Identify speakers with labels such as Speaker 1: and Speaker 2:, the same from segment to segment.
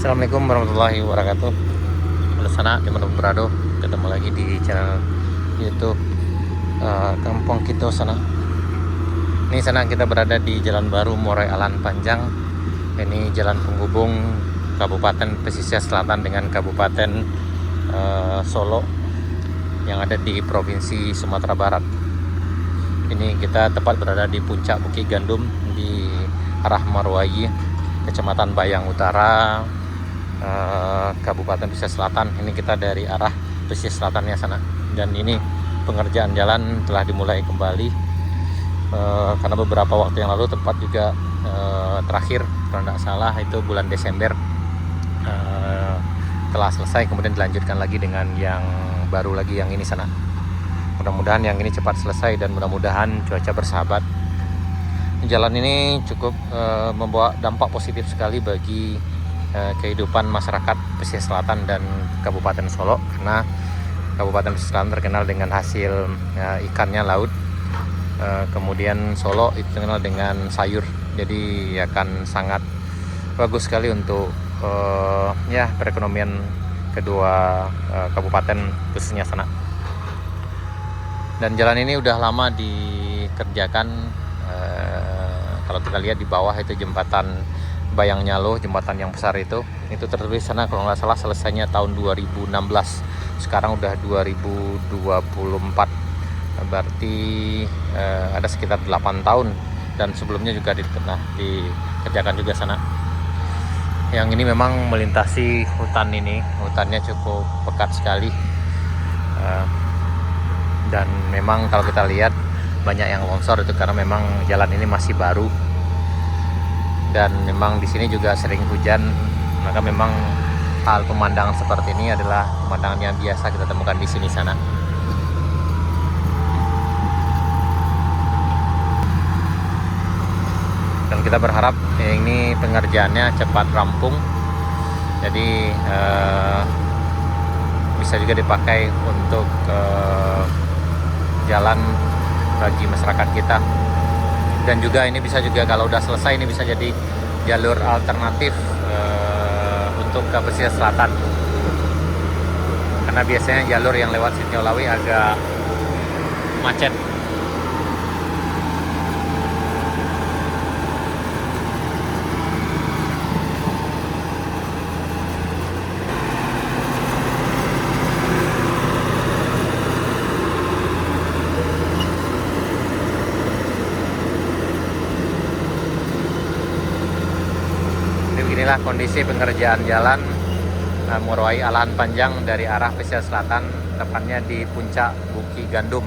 Speaker 1: Assalamualaikum warahmatullahi wabarakatuh. Halo sana dimanapun berada, ketemu lagi di channel YouTube Kampung Kito sana. Ini sana kita berada di Jalan Baru Morai Alan Panjang. Ini jalan penghubung Kabupaten Pesisir Selatan dengan Kabupaten Solo yang ada di Provinsi Sumatera Barat. Ini kita tepat berada di puncak Bukit Gandum di arah Marwai, Kecamatan Bayang Utara, Kabupaten Pesisir Selatan. Ini kita dari arah pesisir selatannya sana, dan ini pengerjaan jalan telah dimulai kembali karena beberapa waktu yang lalu tempat juga terakhir kalau tidak salah itu bulan Desember telah selesai, kemudian dilanjutkan lagi dengan yang baru lagi yang ini sana. Mudah-mudahan yang ini cepat selesai dan mudah-mudahan cuaca bersahabat. Jalan ini cukup membawa dampak positif sekali bagi kehidupan masyarakat pesisir selatan dan Kabupaten Solo, karena Kabupaten Pesisir Selatan terkenal dengan hasil ikannya laut, kemudian Solo itu terkenal dengan sayur, jadi akan sangat bagus sekali untuk perekonomian kedua kabupaten khususnya sana. Dan jalan ini udah lama dikerjakan. Kalau kita lihat di bawah itu jembatan Bayang Nyalo, jembatan yang besar itu tertulis sana kalau nggak salah selesainya tahun 2016. Sekarang udah 2024, berarti ada sekitar 8 tahun. Dan sebelumnya juga pernah dikerjakan juga sana. Yang ini memang melintasi hutan, ini hutannya cukup pekat sekali, dan memang kalau kita lihat banyak yang longsor itu karena memang jalan ini masih baru. Dan memang di sini juga sering hujan, maka memang hal pemandangan seperti ini adalah pemandangan yang biasa kita temukan di sini sana. Dan kita berharap ini pengerjaannya cepat rampung, jadi bisa juga dipakai untuk jalan bagi masyarakat kita. Dan juga ini bisa juga kalau udah selesai ini bisa jadi jalur alternatif untuk ke pesisir selatan, karena biasanya jalur yang lewat Sitiolawi agak macet. Inilah kondisi pengerjaan jalan Marwai Alan Panjang dari arah pesisir selatan, tepatnya di puncak Bukit Gandum,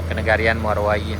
Speaker 1: Kenegarian Marwai.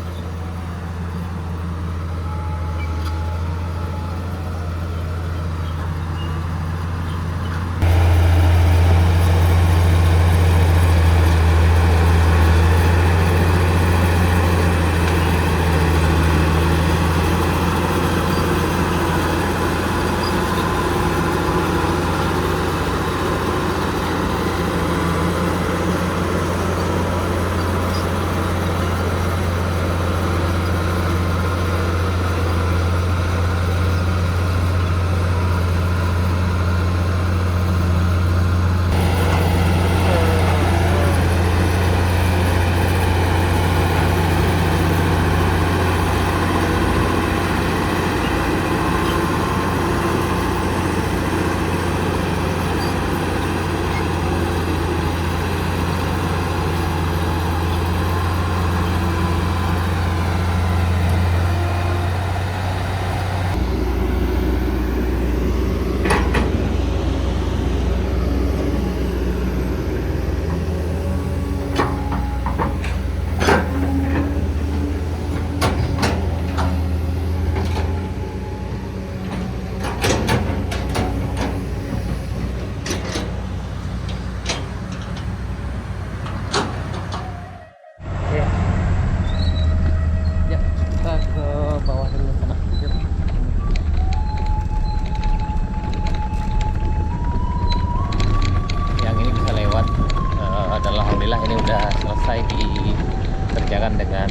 Speaker 1: dikerjakan dengan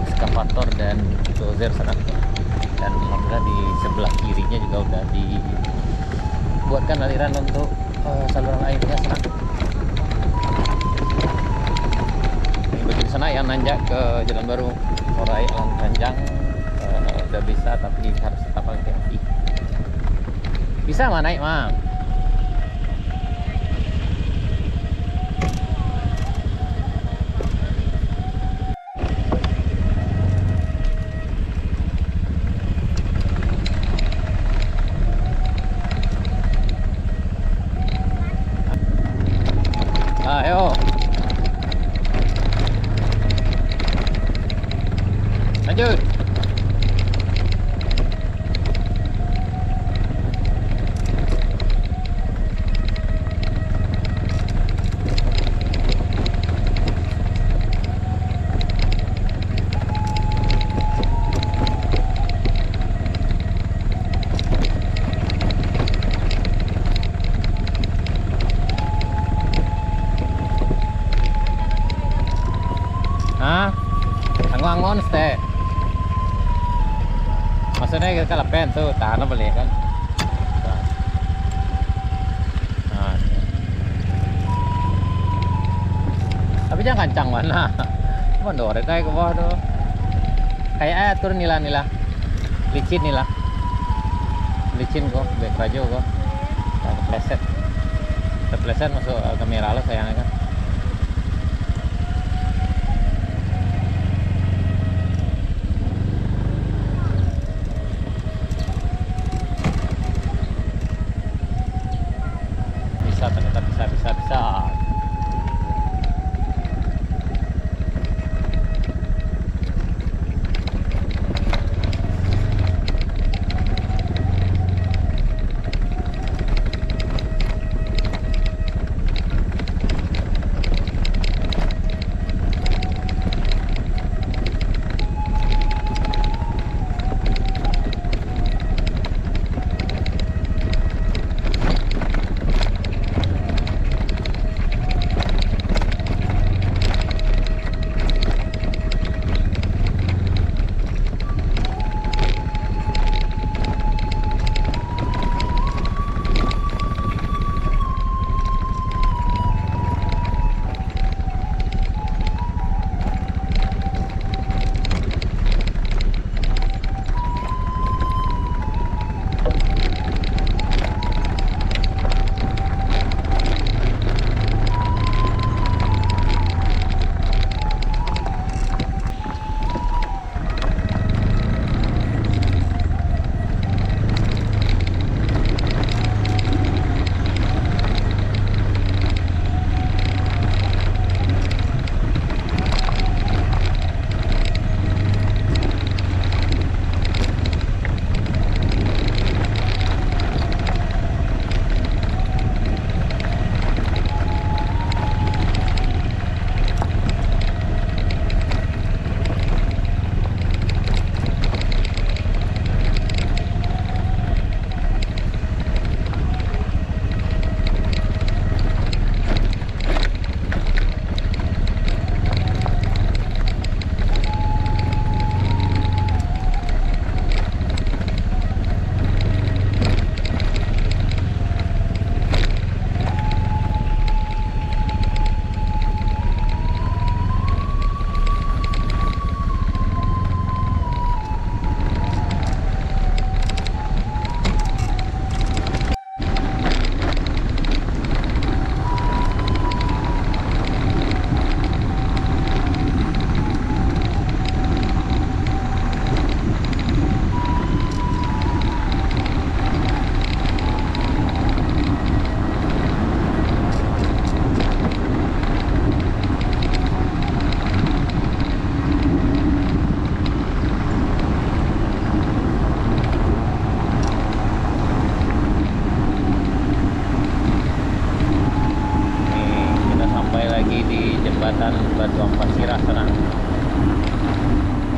Speaker 1: eskavator dan bulldozer sana. dan alhamdulillah di sebelah kirinya juga udah dibuatkan aliran untuk saluran airnya sana. Ini begitu sana yang nanjak ke Jalan Baru Morai Alang Panjang udah bisa, tapi harus tetap hati-hati. Bisa mah naik mah. Ayo. Lanjut. Hah? Anggon teh. Maksudnya kita kalapen tuh, tahan apa kan? Nah. Tapi jangan kencang mana. Mandorek kayak ke bawah tuh. Kayak turun nila. Licin nila. Licin kok, baik rajo kok. Kepleset masuk kamera lo sayangnya kan. Ternyata bisa. jembatan Batu Ampar Sirah sana.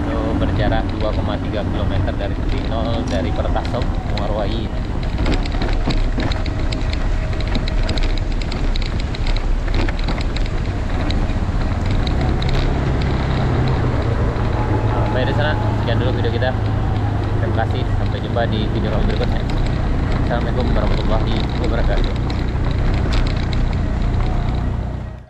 Speaker 1: Itu berjarak 2,3 km dari titik nol dari Pertasok Muarwai. Sampai di sana, sekian dulu video kita. Terima Terima kasih, sampai jumpa di video berikutnya. Assalamualaikum warahmatullahi wabarakatuh.